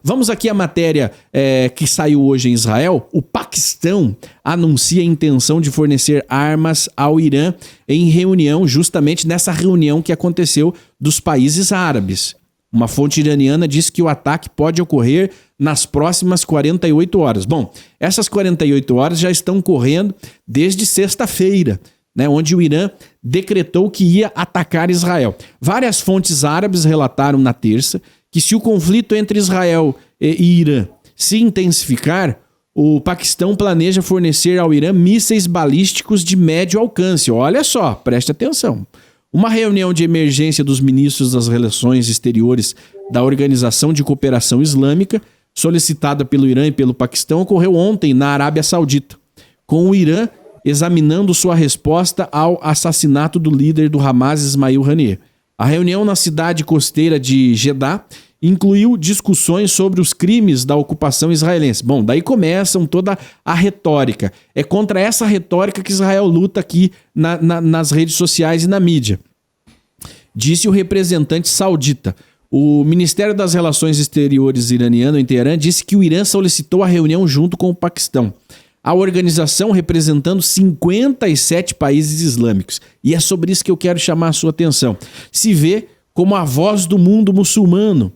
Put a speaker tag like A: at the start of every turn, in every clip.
A: vamos aqui à matéria que saiu hoje em Israel. O Paquistão anuncia a intenção de fornecer armas ao Irã em reunião, justamente nessa reunião que aconteceu dos países árabes. Uma fonte iraniana disse que o ataque pode ocorrer nas próximas 48 horas. Bom, essas 48 horas já estão correndo desde sexta-feira, né, onde o Irã decretou que ia atacar Israel. Várias fontes árabes relataram na terça que se o conflito entre Israel e Irã se intensificar, o Paquistão planeja fornecer ao Irã mísseis balísticos de médio alcance. Olha só, preste atenção. Uma reunião de emergência dos ministros das Relações Exteriores da Organização de Cooperação Islâmica, solicitada pelo Irã e pelo Paquistão, ocorreu ontem na Arábia Saudita, com o Irã examinando sua resposta ao assassinato do líder do Hamas, Ismail Haniyeh. A reunião na cidade costeira de Jeddah incluiu discussões sobre os crimes da ocupação israelense. Bom, daí começam toda a retórica. É contra essa retórica que Israel luta aqui nas redes sociais e na mídia. Disse o representante saudita. O Ministério das Relações Exteriores iraniano em Teherã disse que o Irã solicitou a reunião junto com o Paquistão. A organização representando 57 países islâmicos. E é sobre isso que eu quero chamar a sua atenção. Se vê como a voz do mundo muçulmano.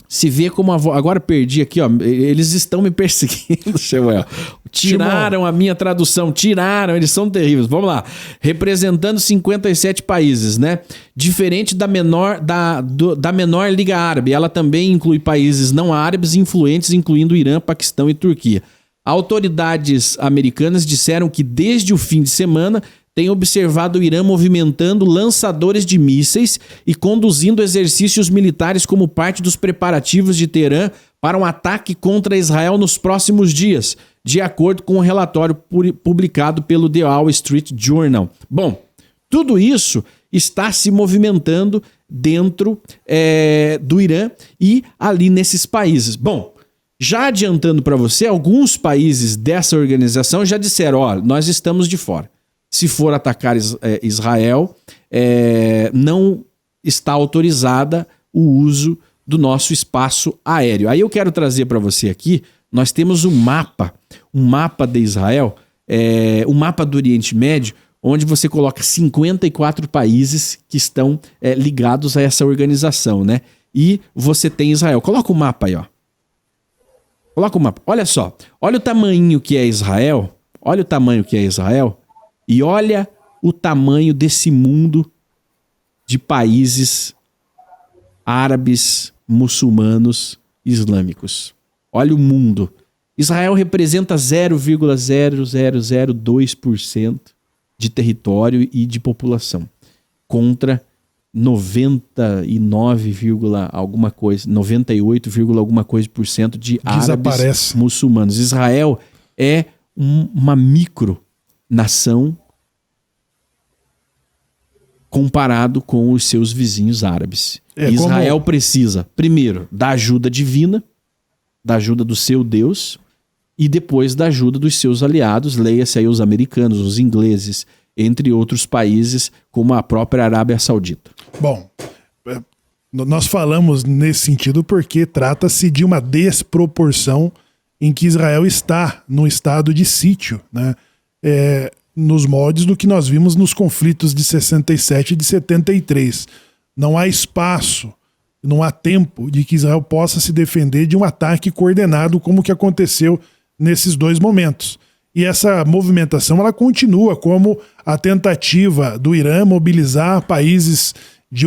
A: Se vê como a voz... Agora perdi aqui, ó. Eles estão me perseguindo, Samuel. Tiraram a minha tradução. Tiraram, eles são terríveis. Vamos lá. Representando 57 países, né? Diferente da menor Liga Árabe. Ela também inclui países não árabes influentes, incluindo Irã, Paquistão e Turquia. Autoridades americanas disseram que desde o fim de semana tem observado o Irã movimentando lançadores de mísseis e conduzindo exercícios militares como parte dos preparativos de Teherã para um ataque contra Israel nos próximos dias, de acordo com o relatório publicado pelo The Wall Street Journal. Bom, tudo isso está se movimentando dentro do Irã e ali nesses países. Bom, já adiantando para você, alguns países dessa organização já disseram, ó, nós estamos de fora. Se for atacar Israel, não está autorizada o uso do nosso espaço aéreo. Aí eu quero trazer para você aqui, nós temos um mapa de Israel, um mapa do Oriente Médio, onde você coloca 54 países que estão ligados a essa organização, né? E você tem Israel. Coloca o mapa aí, ó. Coloca o mapa. Olha só, olha o tamanho que é Israel, e olha o tamanho desse mundo de países árabes, muçulmanos, islâmicos. Olha o mundo. Israel representa 0,0002% de território e de população, contra 98, alguma coisa por cento de árabes muçulmanos. Israel é uma micronação comparado com os seus vizinhos árabes. Israel precisa, primeiro, da ajuda divina, da ajuda do seu Deus, e depois da ajuda dos seus aliados, leia-se aí os americanos, os ingleses, entre outros países, como a própria Arábia Saudita.
B: Bom, nós falamos nesse sentido porque trata-se de uma desproporção em que Israel está num estado de sítio, né? Nos moldes do que nós vimos nos conflitos de 67 e de 73. Não há espaço, não há tempo de que Israel possa se defender de um ataque coordenado como o que aconteceu nesses dois momentos. E essa movimentação ela continua como a tentativa do Irã mobilizar países de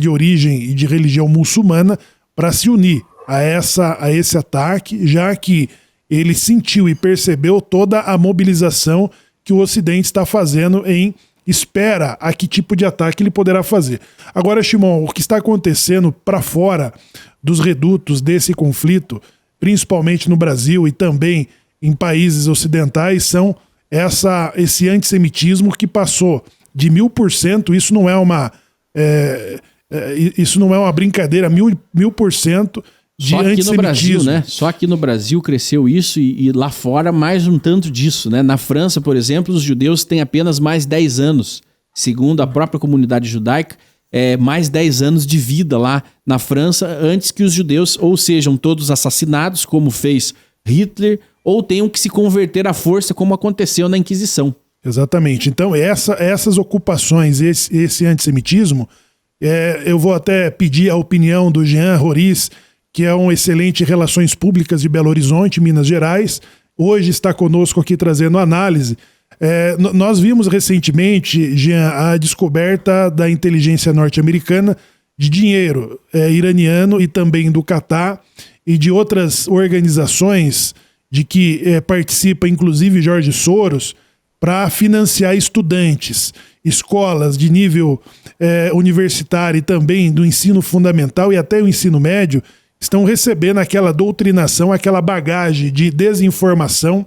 B: origem e de religião muçulmana para se unir a esse ataque, já que ele sentiu e percebeu toda a mobilização que o Ocidente está fazendo em espera a que tipo de ataque ele poderá fazer. Agora, Shimon, o que está acontecendo para fora dos redutos desse conflito, principalmente no Brasil e também em países ocidentais, são esse antissemitismo que passou de 1000%, isso não é uma brincadeira, 1000% de
A: só aqui
B: antissemitismo.
A: No Brasil, né? Só aqui no Brasil cresceu isso e lá fora mais um tanto disso, né? Na França, por exemplo, os judeus têm apenas mais 10 anos. Segundo a própria comunidade judaica, mais 10 anos de vida lá na França antes que os judeus ou sejam todos assassinados, como fez Hitler, ou tenham que se converter à força, como aconteceu na Inquisição.
B: Exatamente. Então, essas ocupações, esse antissemitismo, eu vou até pedir a opinião do Jean Roriz, que é um excelente em Relações Públicas de Belo Horizonte, Minas Gerais. Hoje está conosco aqui trazendo análise. Nós vimos recentemente, Jean, a descoberta da inteligência norte-americana de dinheiro iraniano e também do Catar e de outras organizações de que participa, inclusive Jorge Soros, para financiar estudantes, escolas de nível universitário e também do ensino fundamental e até o ensino médio, estão recebendo aquela doutrinação, aquela bagagem de desinformação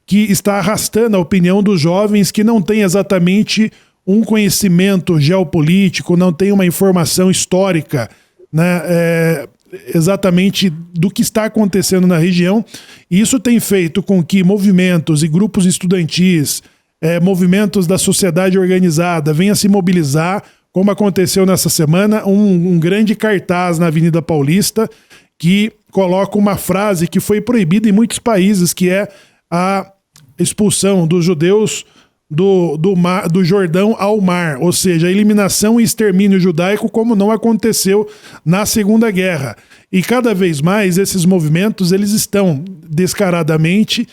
B: que está arrastando a opinião dos jovens que não têm exatamente um conhecimento geopolítico, não tem uma informação histórica, né, exatamente do que está acontecendo na região. E isso tem feito com que movimentos e grupos estudantis, movimentos da sociedade organizada venham se mobilizar, como aconteceu nessa semana, um grande cartaz na Avenida Paulista que coloca uma frase que foi proibida em muitos países, que é a expulsão dos judeus do Jordão ao mar, ou seja, a eliminação e extermínio judaico, como não aconteceu na Segunda Guerra. E cada vez mais esses movimentos eles estão descaradamente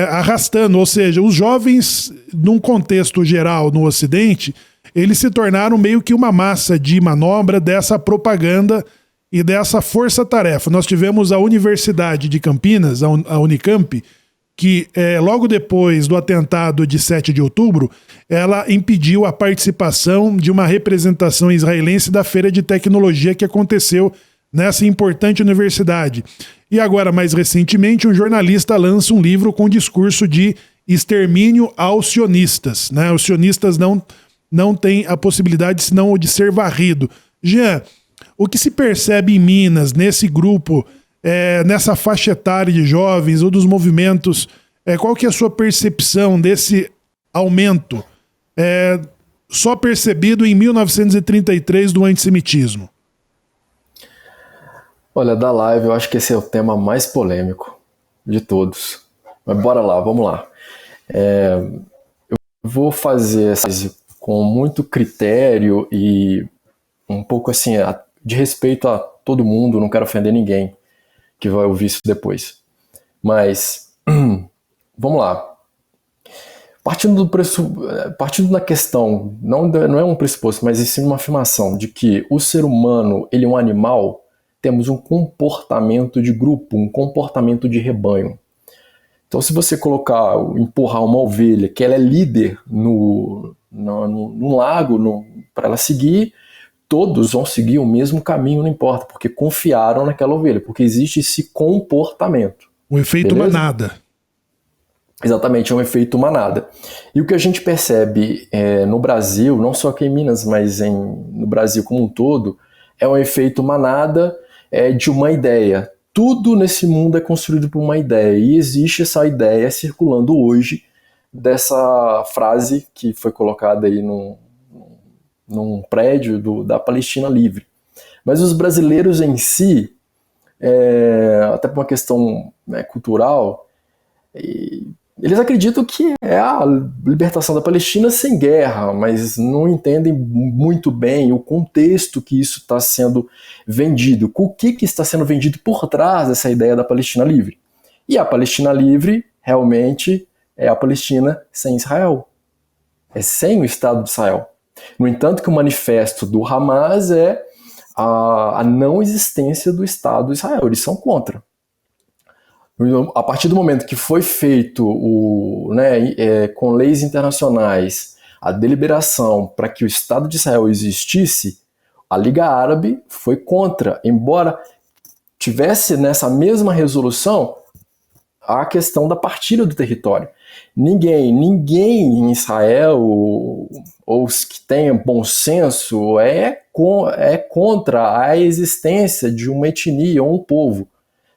B: arrastando, ou seja, os jovens, num contexto geral no Ocidente, eles se tornaram meio que uma massa de manobra dessa propaganda e dessa força-tarefa. Nós tivemos a Universidade de Campinas, a Unicamp, que logo depois do atentado de 7 de outubro, ela impediu a participação de uma representação israelense da Feira de Tecnologia que aconteceu nessa importante universidade. E agora, mais recentemente, um jornalista lança um livro com discurso de extermínio aos sionistas, né? Os sionistas não têm a possibilidade senão de ser varrido. Jean, o que se percebe em Minas, nesse grupo, nessa faixa etária de jovens ou dos movimentos, qual que é a sua percepção desse aumento só percebido em 1933 do antissemitismo?
C: Olha, da live eu acho que esse é o tema mais polêmico de todos. Mas bora lá, vamos lá. Eu vou fazer com muito critério e um pouco assim, de respeito a todo mundo, não quero ofender ninguém que vai ouvir isso depois. Mas, vamos lá. Partindo da questão, não é um pressuposto, mas sim uma afirmação de que o ser humano ele é um animal, temos um comportamento de grupo, um comportamento de rebanho. Então, se você empurrar uma ovelha, que ela é líder num lago, para ela seguir, todos vão seguir o mesmo caminho, não importa, porque confiaram naquela ovelha, porque existe esse comportamento.
B: Um efeito manada.
C: Exatamente, é um efeito manada. E o que a gente percebe no Brasil, não só aqui em Minas, mas no Brasil como um todo, é um efeito manada de uma ideia. Tudo nesse mundo é construído por uma ideia, e existe essa ideia circulando hoje dessa frase que foi colocada aí num prédio da Palestina Livre. Mas os brasileiros em si, até por uma questão cultural, eles acreditam que é a libertação da Palestina sem guerra, mas não entendem muito bem o contexto que isso está sendo vendido, o que está sendo vendido por trás dessa ideia da Palestina Livre. E a Palestina Livre realmente é a Palestina sem Israel, é sem o Estado de Israel. No entanto, que o manifesto do Hamas é a não existência do Estado de Israel, eles são contra. A partir do momento que foi feito com leis internacionais a deliberação para que o Estado de Israel existisse, a Liga Árabe foi contra, embora tivesse nessa mesma resolução a questão da partilha do território. Ninguém em Israel, ou os que tenham bom senso, é contra a existência de uma etnia ou um povo,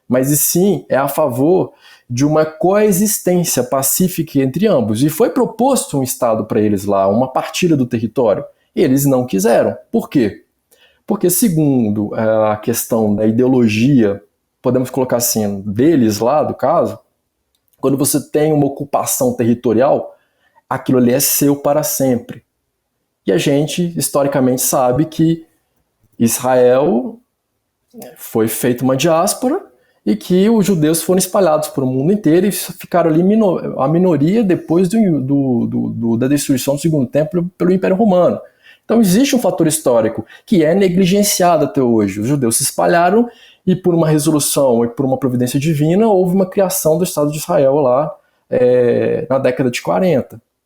C: mas sim é a favor de uma coexistência pacífica entre ambos. E foi proposto um Estado para eles lá, uma partilha do território. E eles não quiseram. Por quê? Porque, segundo a questão da ideologia, podemos colocar assim, deles lá, do caso, quando você tem uma ocupação territorial, aquilo ali é seu para sempre. E a gente, historicamente, sabe que Israel foi feita uma diáspora e que os judeus foram espalhados por o mundo inteiro e ficaram ali a minoria depois da destruição do Segundo Templo pelo Império Romano. Então existe um fator histórico que é negligenciado até hoje. Os judeus se espalharam e por uma resolução e por uma providência divina houve uma criação do Estado de Israel lá na década de 40.